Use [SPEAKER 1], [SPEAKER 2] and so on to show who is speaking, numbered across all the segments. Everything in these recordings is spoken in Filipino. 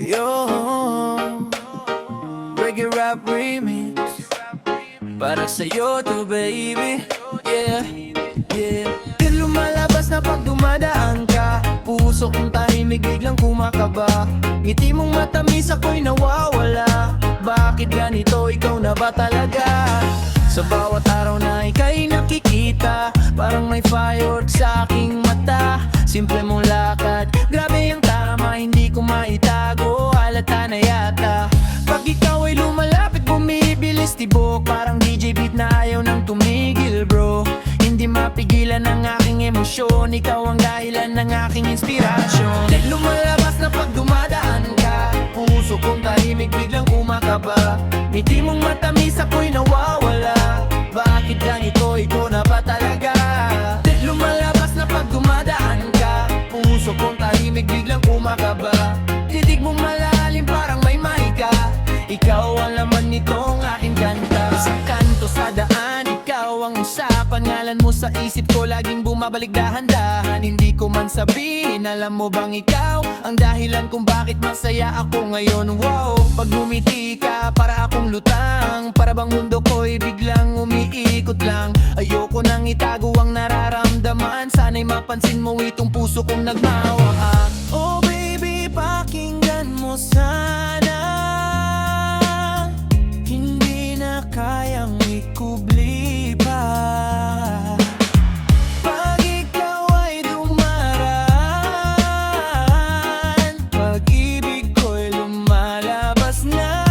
[SPEAKER 1] Yo, reggae rap remix para sa'yo to baby. Yeah, yeah. Di lumalabas na pag dumadaan ka, puso kong tahimik biglang kumakaba. Ngiti mong matamis ako'y nawawala. Bakit ganito, ikaw na ba talaga? Sa bawat araw na ika'y nakikita, parang may fireworks sa aking mata. Simple mong lakad, grabe ang tama, hindi ko maitago, halata na yata. Pag ikaw ay lumalapit, bumibilis tibok, parang DJ beat na ayaw nang tumigil bro. Hindi mapigilan ang aking emosyon, ikaw ang dahilan ng aking inspirasyon. Di lumalabas na pag dumadaan ka, puso kong tahimik biglang kumakaba. Ngiti mong matamis ako'y nawawala. Bakit ganito, ikaw na ba talaga? Di lumalabas na pag dumadaan ka, puso kong tahimik biglang kumakaba. Titig mong malalim parang may mahika, ikaw ang laman nitong aking kanta. Sa kanto sa daan, ikaw ang usapan, ngalan mo sa isip ko laging bumabalik dahan-dahan. Hindi ko man sabihin, alam mo bang ikaw ang dahilan kung bakit masaya ako ngayon. Wow, pag ngumiti ka para akong lutang, para bang mundo ko'y biglang umiikot lang. Ayoko nang itago ang nararamdaman, sana'y mapansin mo itong puso kong nagmawak. Oh baby, pakinggan mo sana, hindi na kayang ikubli pa. Pag ikaw ay dumaraan, pag-ibig ko'y lumalabas na.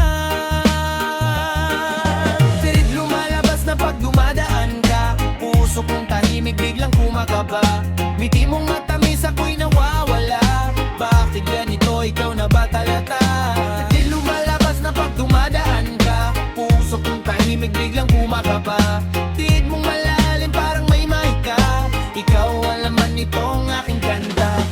[SPEAKER 1] Pilit lumalabas na pag dumadaan ka, puso kong tahimik biglang kumakaba. Ngiti mong matamis ako'y nawawala. Bakit ganito, ikaw na ba talaga? Di lumalabas na pag dumadaan ka, puso kong tahimik biglang kumakaba. Tiid mong malalim parang may mahika, ikaw ang laman nitong aking kanta.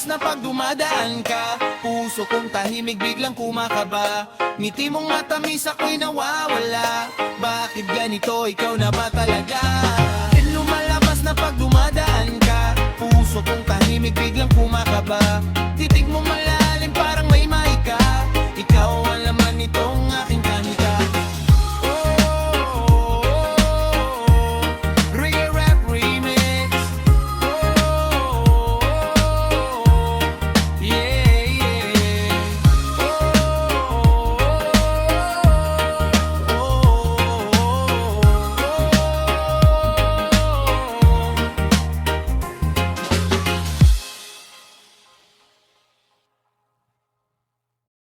[SPEAKER 1] Na pag dumadaan ka, puso kong tahimik biglang kumakaba. Ngiti mong matamis ako'y nawawala. Bakit ganito, ikaw na ba talaga? Di lumalabas na pag dumadaan ka, puso kong tahimik biglang kumakaba. Titig mo malalim